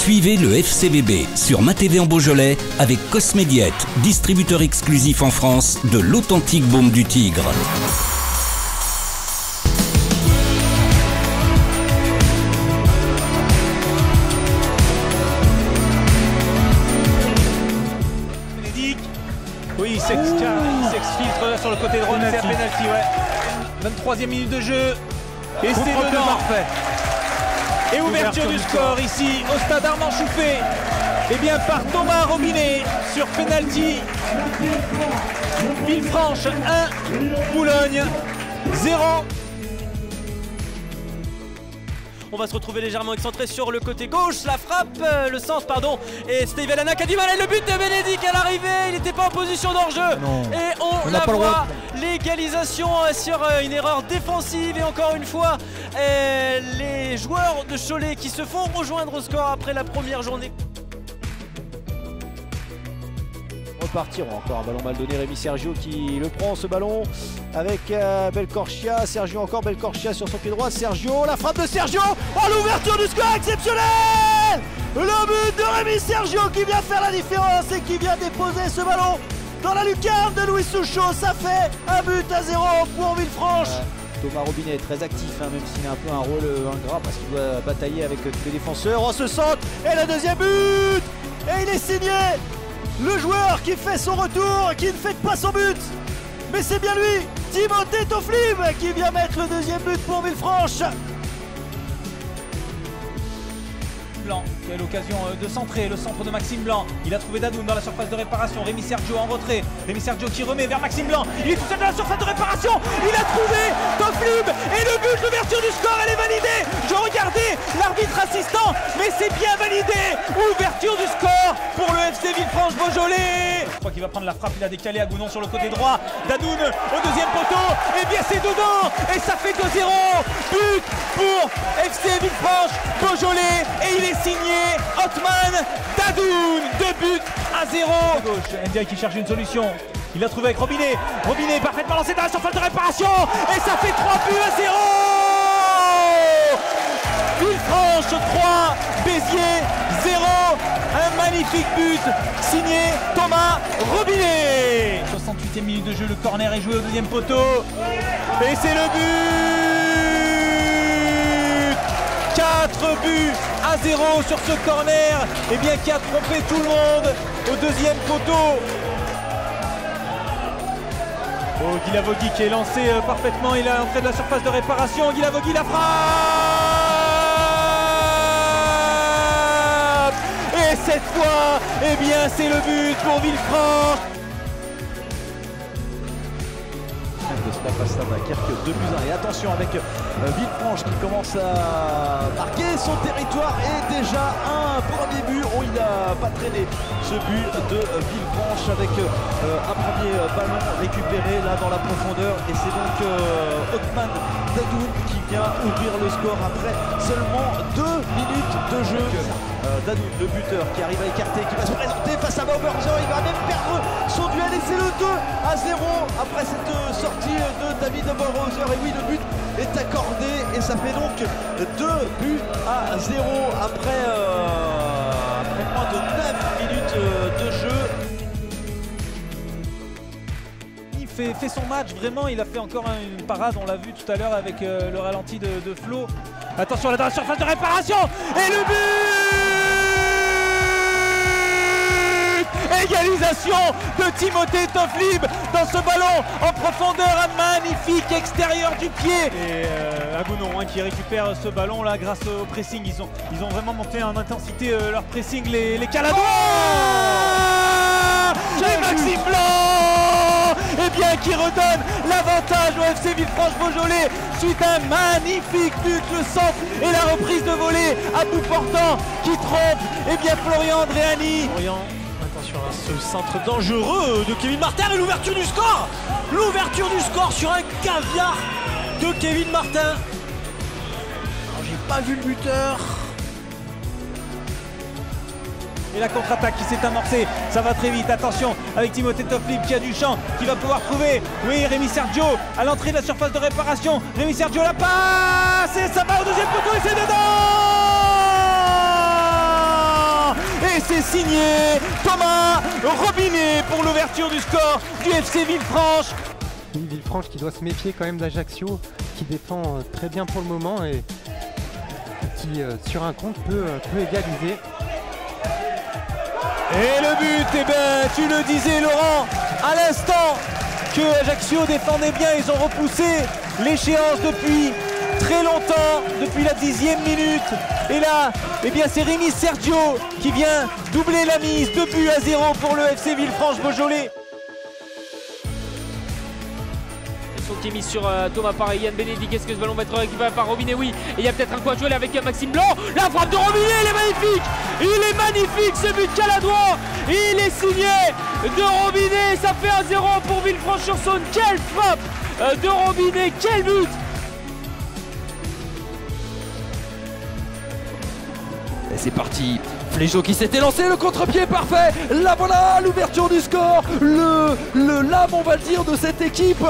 Suivez le FCBB sur MaTV en Beaujolais avec Cosmédiette, distributeur exclusif en France de l'authentique baume du Tigre. Oui, il s'exfiltre sur le côté droit, c'est un penalty, ouais. 23e minute de jeu. Et c'est dedans. Parfait. Et ouverture du score ici au stade Armand Chouffé. Et bien par Thomas Robinet sur penalty. Villefranche 1, Boulogne 0. On va se retrouver légèrement excentré sur le côté gauche, la frappe, le centre pardon, et Steve Elana qui a du mal, et le but de Bénédicte à l'arrivée, il n'était pas en position d'hors-jeu, et on la voit, l'égalisation sur une erreur défensive, et encore une fois, les joueurs de Cholet qui se font rejoindre au score après la première journée. Repartiront encore un ballon mal donné, Rémi Sergio qui le prend ce ballon avec Belcorchia, Sergio encore, Belcorchia sur son pied droit, Sergio, la frappe de Sergio, oh l'ouverture du score exceptionnelle, le but de Rémi Sergio qui vient faire la différence et qui vient déposer ce ballon dans la lucarne de Louis Souchot, ça fait 1-0 pour Villefranche. Thomas Robinet est très actif, hein, même s'il a un peu un rôle ingrat parce qu'il doit batailler avec tous les défenseurs, on se centre et le deuxième but, et il est signé. Le joueur qui fait son retour, qui ne fait pas son but, mais c'est bien lui, Timothée Toflib, qui vient mettre le deuxième but pour Villefranche. Blanc qui a l'occasion de centrer, le centre de Maxime Blanc, il a trouvé Dadoun dans la surface de réparation, Rémi Sergio en retrait, Rémi Sergio qui remet vers Maxime Blanc, il est tout seul dans la surface de réparation, il a trouvé Toflib et le but, l'ouverture du score, elle est validée. Je regardais l'arbitre assistant, mais c'est bien validé, ouverture du score pour le FC Villefranche Beaujolais. Je crois qu'il va prendre la frappe, il a décalé Agounon sur le côté droit, Dadoun au deuxième poteau, et bien c'est dedans, et ça fait 2-0, but pour FC Villefranche Beaujolais, et il est signé Othman Dadoun, 2-0. Gauche, Ndiaye qui cherche une solution. Il l'a trouvé avec Robinet. Robinet parfaitement lancé dans la surface de réparation. Et ça fait 3-0. Villefranche 3, Béziers 0. Un magnifique but signé Thomas Robinet. 68e minute de jeu, le corner est joué au deuxième poteau. Et c'est le but. 4-0 sur ce corner, et bien qui a trompé tout le monde au deuxième poteau. Oh, Guilavogui qui est lancé parfaitement, il est à l'entrée de la surface de réparation, Guilavogui la frappe. Et cette fois, eh bien c'est le but pour Villefranche. De Stapastava, Kerke 2-1, et attention avec Villefranche qui commence à marquer son territoire, et déjà un premier but, oh il n'a pas traîné ce but de Villefranche avec un premier ballon récupéré là dans la profondeur, et c'est donc Othman Dadoun qui vient ouvrir le score après seulement 2 minutes de jeu. Dadoun, le buteur qui arrive à écarter, qui va se présenter face à Bauberger, il va même perdre son duel, et c'est le 2-0 après cette sortie de David Bauberger, et oui le but est accordé, et ça fait donc 2-0 après moins de 9 minutes de jeu. Il fait son match, vraiment, il a fait encore une parade, on l'a vu tout à l'heure avec le ralenti de Flo. Attention là dans la surface de réparation, et le but! Égalisation de Timothée Toflib dans ce ballon en profondeur, un magnifique extérieur du pied. Et Agounon qui récupère ce ballon là grâce au pressing, ils ont vraiment monté en intensité leur pressing, les Caladois. Et Maxime Blanc, eh bien qui redonne l'avantage au FC Villefranche Beaujolais suite à un magnifique but, le centre et la reprise de volée à bout portant qui trompe, eh bien Florian Andréani. Attention à ce centre dangereux de Kevin Martin, et l'ouverture du score. L'ouverture du score sur un caviar de Kevin Martin. J'ai pas vu le buteur. Et la contre-attaque qui s'est amorcée, ça va très vite, attention avec Timothée Toflib qui a du champ, qui va pouvoir trouver, oui, Rémi Sergio à l'entrée de la surface de réparation, Rémi Sergio la passe, et ça va au deuxième poteau, et c'est dedans. c'est signé Thomas Robinet pour l'ouverture du score du FC Villefranche. Villefranche qui doit se méfier quand même d'Ajaccio, qui défend très bien pour le moment et qui sur un compte peut égaliser. Et le but, eh ben, tu le disais Laurent, à l'instant que Ajaccio défendait bien, ils ont repoussé l'échéance depuis très longtemps, depuis la 10e minute. Et là, eh bien, c'est Rémi Sergio qui vient doubler la mise, 2-0 pour le FC Villefranche-Beaujolais. Qui est mis sur Thomas par Yann Bénédicte. Est-ce que ce ballon va être récupéré par Robinet? Oui. Et il y a peut-être un coup à jouer avec Maxime Blanc. La frappe de Robinet, il est magnifique. Il est magnifique ce but caladois. Il est signé de Robinet. Ça fait 1-0 pour Villefranche-sur-Saône. Quelle frappe de Robinet. Quel but. Et c'est parti. Flégeau qui s'était lancé, le contre-pied parfait. Là voilà l'ouverture du score. L'âme, on va le dire, de cette équipe.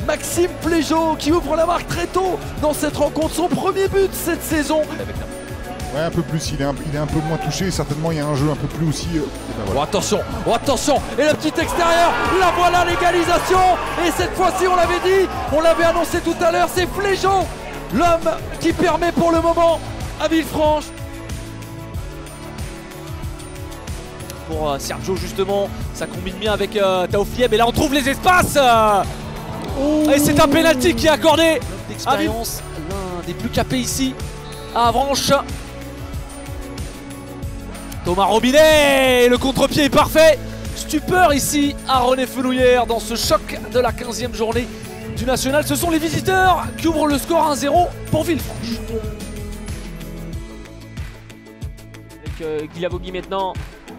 Maxime Flégeau qui ouvre la marque très tôt dans cette rencontre, son premier but cette saison. Ouais, un peu plus, il est un peu moins touché, certainement il y a un jeu un peu plus aussi. Voilà. Oh, attention, et le petit extérieur, là voilà l'égalisation. Et cette fois-ci on l'avait dit, on l'avait annoncé tout à l'heure, c'est Flégeau, l'homme qui permet pour le moment à Villefranche. Pour Sergio justement, ça combine bien avec Taoflieb et là on trouve les espaces. Et c'est un pénalty qui est accordé. D'expérience, l'un des plus capés ici à Avranches. Thomas Robinet, le contre-pied est parfait. Stupeur ici à René Fenouillère dans ce choc de la 15e journée du National. Ce sont les visiteurs qui ouvrent le score 1-0 pour Villefranche. Avec Guy Lavogui maintenant.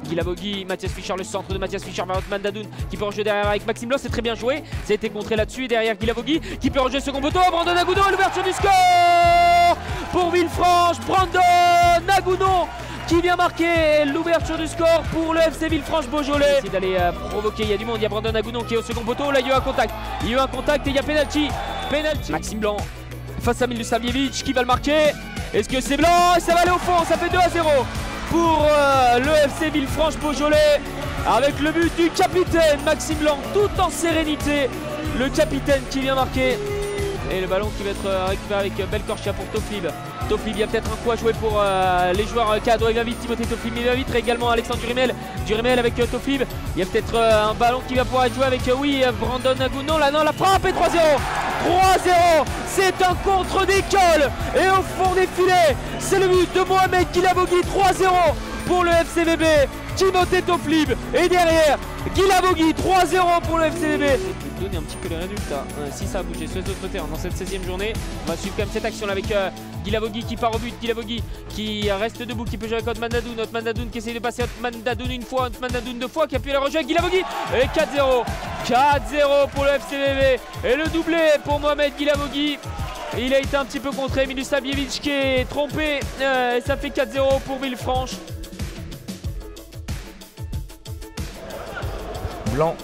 Guy Lavogui, Mathias Fischer, le centre de Mathias Fischer vers Othman Dadoun qui peut rejouer derrière avec Maxime Blanc, c'est très bien joué. Ça a été contré là-dessus, derrière Guy Lavogui qui peut rejouer second poteau. Brandon Agoudon et l'ouverture du score pour Villefranche. Brandon Agoudon qui vient marquer l'ouverture du score pour le FC Villefranche-Beaujolais. Il d'aller provoquer, il y a du monde, il y a Brandon Agoudon qui est au second poteau. Là il y a eu un contact, et il y a penalty. Maxime Blanc face à Milosavljevic qui va le marquer. Est-ce que c'est Blanc? Et ça va aller au fond, ça fait 2-0 pour le FC Villefranche-Beaujolais avec le but du capitaine Maxime Blanc, tout en sérénité. Le capitaine qui vient marquer et le ballon qui va être récupéré avec Belkorchia pour Toflib. Toflib, il y a peut-être un coup à jouer pour les joueurs cadres. Il va vite Timothée Toflib, il va vite également Alexandre Durimel. Durimel avec Toflib. Il y a peut-être un ballon qui va pouvoir être joué avec Brandon Agoudon. Là non, la frappe et 3-0. 3-0, c'est un contre d'école et au fond des filets, c'est le but de Mohamed Guy Lavogui. 3-0 pour le FCVB. Timothée Toflib et derrière Guy Lavogui. 3-0 pour le FCVB. Donner un petit peu les résultats si ça a bougé sur les autres terrains dans cette 16e journée. On va suivre quand même cette action là avec Guy Lavogui qui part au but. Guy Lavogui qui reste debout, qui peut jouer avec Othman Dadoun. Othman Dadoun qui essaie de passer Othman Dadoun une fois, Othman Dadoun deux fois, qui appuie la rejeu avec Guy Lavogui. Et 4-0. 4-0 pour le FCVB. Et le doublé pour Mohamed Guy Lavogui. Il a été un petit peu contré. Milosavljevic qui est trompé. Et ça fait 4-0 pour Villefranche. Blanc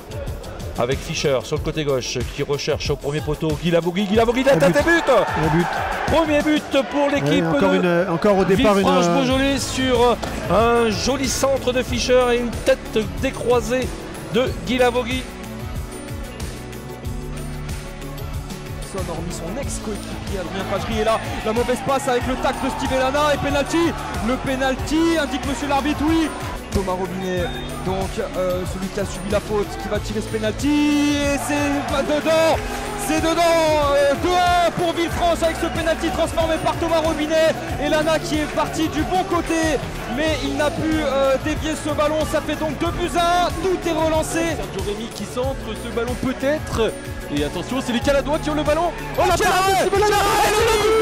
avec Fischer sur le côté gauche qui recherche au premier poteau Guy Lavogui la tête et but. Premier but pour l'équipe encore au départ Villefranche-Beaujolais sur un joli centre de Fischer et une tête décroisée de Guy Lavogui. Hormis son ex-coéquipier Adrien Fajri, et là la mauvaise passe avec le tac de Steve Elana et penalty. Le penalty indique monsieur l'arbitre, oui. Thomas Robinet, donc celui qui a subi la faute, qui va tirer ce penalty et c'est dedans. C'est dedans, 2-1 pour Villefranche avec ce penalty transformé par Thomas Robinet. Elana qui est parti du bon côté, mais il n'a pu dévier ce ballon. Ça fait donc 2-1, tout est relancé. Sergio Rémy qui centre ce ballon peut-être. Et attention, c'est les Caladois qui ont le ballon. Oh la parade,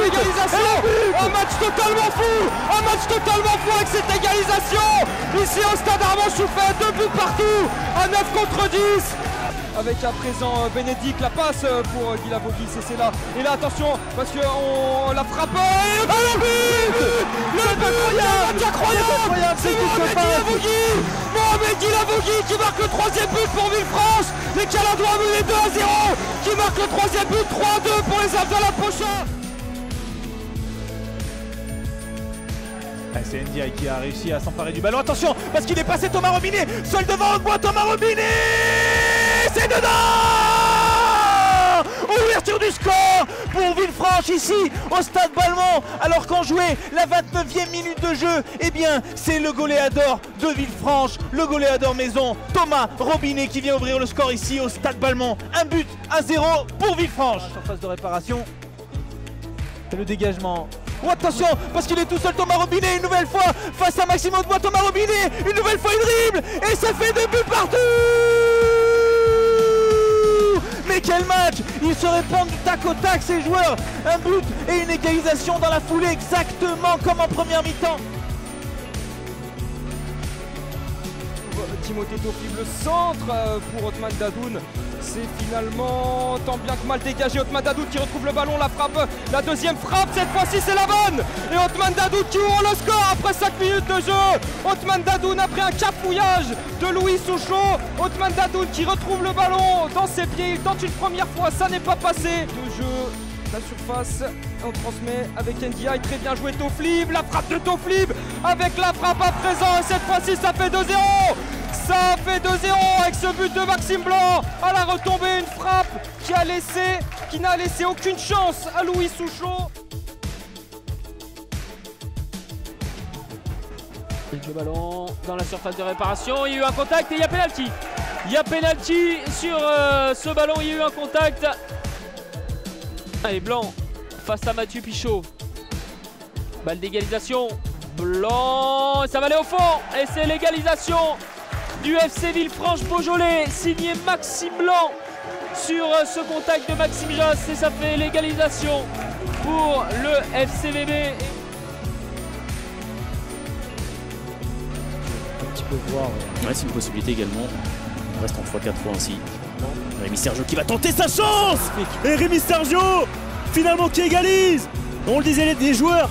l'égalisation. Un match totalement fou avec cette égalisation. Ici au stade Armand Chouffet, 2 buts partout, à 9 contre 10. Avec à présent Bénédicte, la passe pour Guy Lavogui, c'est là. Et là attention, parce qu'on la frappe. Et le but, incroyable, c'est Mohamed Guy Lavogui qui marque le 3e but pour Villefranche. Les Caladois menés 2-0, qui marque le 3e but, 3-2 pour les Alpes de la Pocha. C'est Ndiaye qui a réussi à s'emparer du ballon. Attention, parce qu'il est passé Thomas Robinet. Seul devant Audemois, Thomas Robinet. C'est dedans. Ouverture du score pour Villefranche ici au Stade Balmont. Alors qu'on jouait la 29e minute de jeu, eh bien c'est le goléador de Villefranche, le goléador maison, Thomas Robinet qui vient ouvrir le score ici au Stade Balmont. 1-0 pour Villefranche. Surface de réparation. Et le dégagement. Oh, attention, parce qu'il est tout seul Thomas Robinet une nouvelle fois face à Maxime Audemois. Thomas Robinet, une nouvelle fois il dribble et ça fait 2 buts partout. Mais quel match! Ils se répondent du tac au tac ces joueurs. Un but et une égalisation dans la foulée exactement comme en première mi-temps. Timothée Toflib, le centre pour Othman Dadoun. C'est finalement tant bien que mal dégagé. Othman Dadoun qui retrouve le ballon, la frappe, la deuxième frappe, cette fois-ci c'est la bonne. Et Othman Dadoun qui ouvre le score après 5 minutes de jeu. Othman Dadoun après un cafouillage de Louis Souchot. Othman Dadoun qui retrouve le ballon dans ses pieds. Il tente une première fois, ça n'est pas passé. De jeu, la surface, on transmet avec Ndiaye, très bien joué Toflib. La frappe de Toflib avec la frappe à présent. Et cette fois-ci ça fait 2-0. Ça fait 2-0 avec ce but de Maxime Blanc. À la retombée, une frappe qui n'a laissé aucune chance à Louis Souchot. Le ballon dans la surface de réparation, il y a eu un contact et il y a pénalty. Il y a pénalty sur ce ballon, il y a eu un contact. Allez, Blanc face à Mathieu Pichot. Balle d'égalisation. Blanc, ça va aller au fond et c'est l'égalisation du FC Villefranche-Beaujolais, signé Maxime Blanc sur ce contact de Maxime Josse et ça fait l'égalisation pour le FCVB. Un petit peu voir. Ouais, c'est une possibilité également. On reste en 3-4-3 aussi. Rémi Sergio qui va tenter sa chance. Et Rémi Sergio finalement qui égalise. On le disait, des joueurs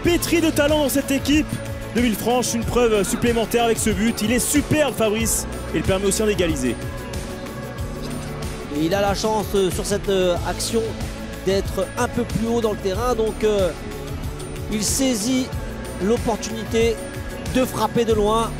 pétris de talent dans cette équipe de Villefranche, une preuve supplémentaire avec ce but. Il est superbe Fabrice et il permet aussi d'égaliser. Il a la chance sur cette action d'être un peu plus haut dans le terrain, donc il saisit l'opportunité de frapper de loin